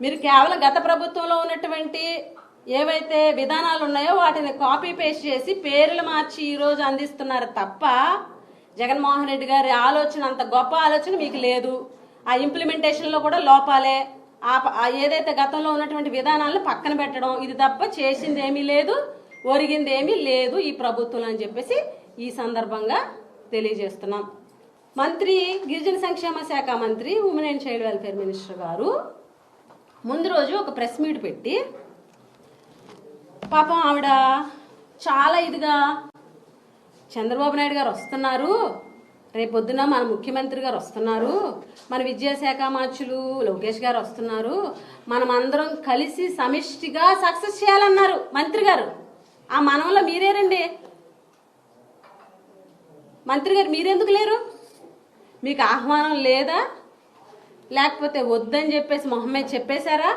మీరు కేవలం గత ప్రభుత్వంలో ఉన్నటువంటి ఏవైతే విధానాలు ఉన్నాయో వాటిని కాపీ పేస్ట్ చేసి పేర్లు మార్చి ఈరోజు అందిస్తున్నారు తప్ప జగన్మోహన్ రెడ్డి గారి ఆలోచన అంత గొప్ప ఆలోచన మీకు లేదు. ఆ ఇంప్లిమెంటేషన్లో కూడా లోపాలే. ఏదైతే గతంలో ఉన్నటువంటి విధానాలను పక్కన పెట్టడం, ఇది తప్ప చేసింది ఏమీ లేదు, ఒరిగింది ఏమీ లేదు ఈ ప్రభుత్వం అని చెప్పేసి ఈ సందర్భంగా తెలియజేస్తున్నాం. మంత్రి గిరిజన సంక్షేమ శాఖ మంత్రి women and child welfare minister గారు ముందు రోజు ఒక ప్రెస్ మీట్ పెట్టి పాపం ఆవిడ చాలా ఇదిగా చంద్రబాబు నాయుడు గారు వస్తున్నారు, రేపొద్దున మన ముఖ్యమంత్రి గారు వస్తున్నారు, మన విద్యాశాఖ మార్చులు లోకేష్ గారు వస్తున్నారు, మనం అందరం కలిసి సమిష్టిగా సక్సెస్ చేయాలన్నారు మంత్రి గారు. ఆ మనంలో మీరేరండి మంత్రి గారు, మీరెందుకు లేరు? మీకు ఆహ్వానం లేదా, లేకపోతే వద్దని చెప్పేసి మొహమ్మద్ చెప్పేశారా,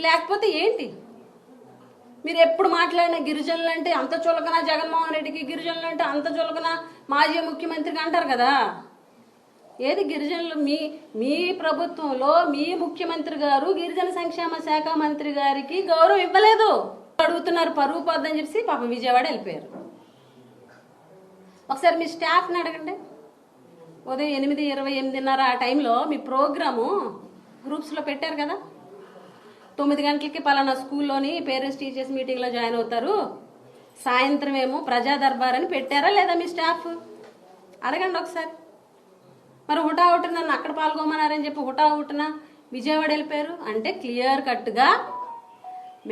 లేకపోతే ఏంటి? మీరు ఎప్పుడు మాట్లాడిన గిరిజనులు అంటే అంత చులకన, జగన్మోహన్ రెడ్డికి గిరిజనులు అంటే అంత చులకన, మాజీ ముఖ్యమంత్రికి అంటారు కదా. ఏది గిరిజనులు మీ ప్రభుత్వంలో మీ ముఖ్యమంత్రి గారు గిరిజన సంక్షేమ శాఖ మంత్రి గారికి గౌరవం ఇవ్వలేదు. అడుగుతున్నారు పరువు పోద్దని చెప్పి పాపం విజయవాడ వెళ్ళిపోయారు. ఒకసారి మీ స్టాఫ్ని అడగండి. ఉదయం 8:20, 8:30 ఆ టైంలో మీ ప్రోగ్రాము గ్రూప్స్లో పెట్టారు కదా. 9 గంటలకి పలానా స్కూల్లోని పేరెంట్స్ టీచర్స్ మీటింగ్లో జాయిన్ అవుతారు, సాయంత్రం ఏమో ప్రజా దర్బార్ అని పెట్టారా లేదా మీ స్టాఫ్? అడగండి ఒకసారి. మరి హుటాహుటిన నన్ను అక్కడ పాల్గొమన్నారని చెప్పి హుటాహుటిన విజయవాడ వెళ్ళిపోయారు అంటే క్లియర్ కట్గా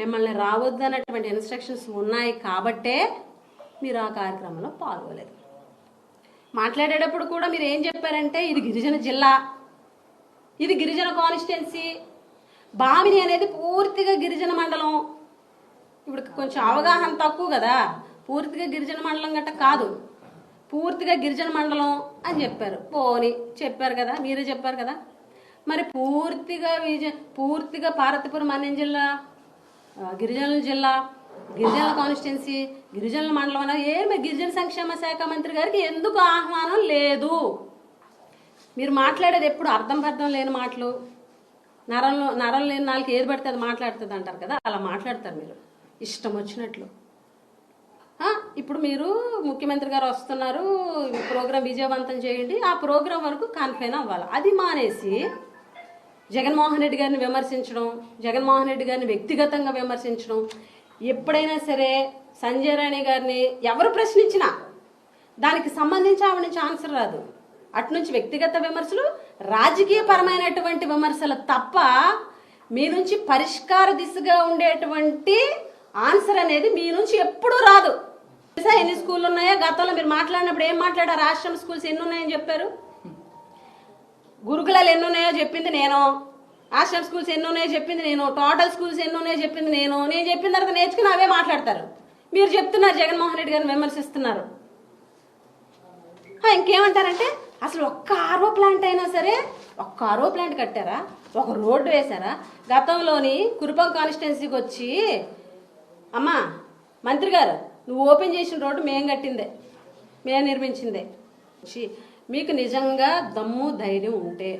మిమ్మల్ని రావద్దు అన్నటువంటి ఇన్స్ట్రక్షన్స్ ఉన్నాయి కాబట్టే మీరు ఆ కార్యక్రమంలో పాల్గొలేదు. మాట్లాడేటప్పుడు కూడా మీరు ఏం చెప్పారంటే ఇది గిరిజన జిల్లా, ఇది గిరిజన కాన్స్టిట్యున్సీ, బామిని అనేది పూర్తిగా గిరిజన మండలం. ఇప్పుడు కొంచెం అవగాహన తక్కువ కదా, పూర్తిగా గిరిజన మండలం గట్ట కాదు, పూర్తిగా గిరిజన మండలం అని చెప్పారు. పోని చెప్పారు కదా, మీరే చెప్పారు కదా. మరి పూర్తిగా పార్వతీపురం అన్యం జిల్లా, గిరిజనుల జిల్లా, గిరిజనుల కాన్స్టిట్యున్సీ, గిరిజనుల మండలం అన్న ఏమి గిరిజన సంక్షేమ శాఖ మంత్రి గారికి ఎందుకు ఆహ్వానం లేదు? మీరు మాట్లాడేది ఎప్పుడు అర్థం లేని మాటలు, నరం లేని నాలుగు ఏది పడితే అది మాట్లాడుతుంది అంటారు కదా, అలా మాట్లాడతారు మీరు ఇష్టం వచ్చినట్లు. ఇప్పుడు మీరు ముఖ్యమంత్రి గారు వస్తున్నారు, ప్రోగ్రాం విజయవంతం చేయండి, ఆ ప్రోగ్రాం వరకు కన్ఫైన్ అవ్వాలి. అది మానేసి జగన్మోహన్ రెడ్డి గారిని విమర్శించడం, జగన్మోహన్ రెడ్డి గారిని వ్యక్తిగతంగా విమర్శించడం, ఎప్పుడైనా సరే సంజయ్ రాణి గారిని ఎవరు ప్రశ్నించినా దానికి సంబంధించి ఆవిడ నుంచి ఆన్సర్ రాదు. అటు నుంచి వ్యక్తిగత విమర్శలు, రాజకీయపరమైనటువంటి విమర్శలు తప్ప మీ నుంచి పరిష్కార దిశగా ఉండేటువంటి ఆన్సర్ అనేది మీ నుంచి ఎప్పుడూ రాదు. ఎన్ని స్కూళ్ళు ఉన్నాయో గతంలో మీరు మాట్లాడినప్పుడు ఏం మాట్లాడారు? ఆశ్రమ స్కూల్స్ ఎన్ని ఉన్నాయని చెప్పారు, గురుకులాలు ఎన్ని ఉన్నాయో చెప్పింది నేను, ఆశ్రమ స్కూల్స్ ఎన్ని ఉన్నాయో చెప్పింది నేను, టోటల్ స్కూల్స్ ఎన్ని ఉన్నాయో చెప్పింది నేను చెప్పిన తర్వాత నేర్చుకుని అవే మాట్లాడతారు. మీరు చెప్తున్నారు జగన్మోహన్ రెడ్డి గారిని విమర్శిస్తున్నారు. ఇంకేమంటారంటే అసలు ఒక్క ఆర్ఓ ప్లాంట్ అయినా సరే, ఒక్క ఆర్ఓ ప్లాంట్ కట్టారా, ఒక రోడ్డు వేశారా? గతంలోని కురుపం కాన్స్టిట్యున్సీకి వచ్చి అమ్మా మంత్రి గారు నువ్వు ఓపెన్ చేసిన రోడ్డు మేము కట్టిందే, మేము నిర్మించిందే. మీకు నిజంగా దమ్ము ధైర్యం ఉంటే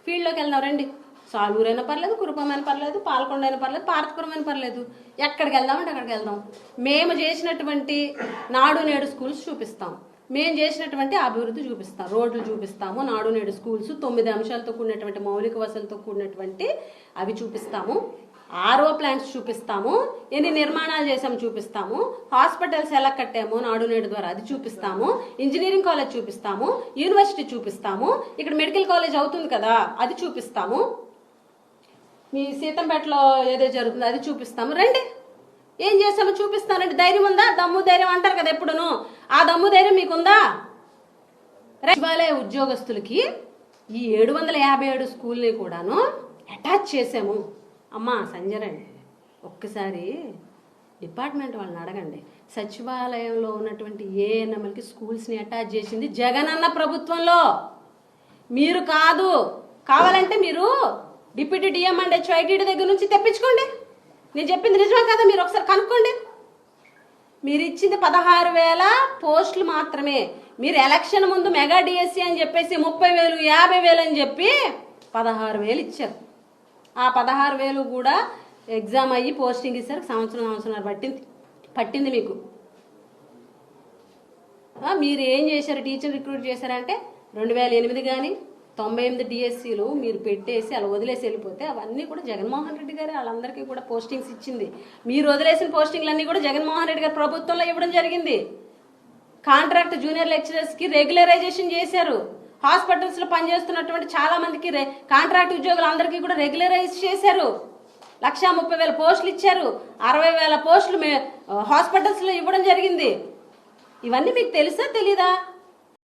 ఫీల్డ్లోకి వెళ్దాం రండి. సాలూరైనా పర్లేదు, కురుపమైనా పర్లేదు, పాలకొండ అయినా పర్లేదు, పార్వతీపురం అయినా పర్లేదు, ఎక్కడికి వెళ్దామంటే అక్కడికి వెళ్దాం. మేము చేసినటువంటి నాడు నేడు స్కూల్స్ చూపిస్తాం, మేము చేసినటువంటి అభివృద్ధి చూపిస్తాం, రోడ్లు చూపిస్తాము, నాడు నేడు స్కూల్స్ 9 అంశాలతో కూడినటువంటి మౌలిక వసతులతో కూడినటువంటి అవి చూపిస్తాము, ఆర్ఓ ప్లాంట్స్ చూపిస్తాము, ఎన్ని నిర్మాణాలు చేసాము చూపిస్తాము, హాస్పిటల్స్ ఎలా కట్టాము నాడు నేడు ద్వారా అది చూపిస్తాము, ఇంజనీరింగ్ కాలేజ్ చూపిస్తాము, యూనివర్సిటీ చూపిస్తాము, ఇక్కడ మెడికల్ కాలేజ్ అవుతుంది కదా అది చూపిస్తాము, మీ సీతంపేటలో ఏదో జరుగుతుందో అది చూపిస్తాము, రండి ఏం చేస్తామో చూపిస్తానంటే ధైర్యం ఉందా? దమ్ము ధైర్యం అంటారు కదా ఎప్పుడును, ఆ దమ్ము ధైర్యం మీకుందా? సచివాలయ ఉద్యోగస్తులకి ఈ 757 స్కూల్ని కూడాను అటాచ్ చేసాము. అమ్మా సంజయ్ ఒక్కసారి డిపార్ట్మెంట్ వాళ్ళని అడగండి, సచివాలయంలో ఉన్నటువంటి ఏఎన్ఎంఎల్కి స్కూల్స్ని అటాచ్ చేసింది జగన్ అన్న ప్రభుత్వంలో మీరు కాదు. కావాలంటే మీరు డిప్యూటీ డిఎం అండ్ హెచ్ఐడి దగ్గర నుంచి తెప్పించుకోండి, నేను చెప్పింది నిజమే కదా మీరు ఒకసారి కనుక్కోండి. మీరు ఇచ్చింది 16,000 పోస్టులు మాత్రమే. మీరు ఎలక్షన్ ముందు మెగా డిఎస్సి అని చెప్పేసి 30,000 50,000 అని చెప్పి 16,000 ఇచ్చారు. ఆ 16,000 కూడా ఎగ్జామ్ అయ్యి పోస్టింగ్ ఇచ్చారు. సంవత్సరం పట్టింది మీకు. మీరు ఏం చేశారు? టీచర్ రిక్రూట్ చేశారంటే 2008 కానీ 98 డిఎస్సీలు మీరు పెట్టేసి అలా వదిలేసి వెళ్ళిపోతే అవన్నీ కూడా జగన్మోహన్ రెడ్డి గారు వాళ్ళందరికీ కూడా పోస్టింగ్స్ ఇచ్చింది. మీరు వదిలేసిన పోస్టింగ్లన్నీ కూడా జగన్మోహన్ రెడ్డి గారి ప్రభుత్వంలో ఇవ్వడం జరిగింది. కాంట్రాక్ట్ జూనియర్ లెక్చరర్స్కి రెగ్యులరైజేషన్ చేశారు. హాస్పిటల్స్లో పనిచేస్తున్నటువంటి చాలా మందికి కాంట్రాక్ట్ ఉద్యోగులు అందరికీ కూడా రెగ్యులరైజ్ చేశారు. 1,30,000 పోస్టులు ఇచ్చారు. 60,000 పోస్టులు హాస్పిటల్స్లో ఇవ్వడం జరిగింది. ఇవన్నీ మీకు తెలుసా తెలీదా?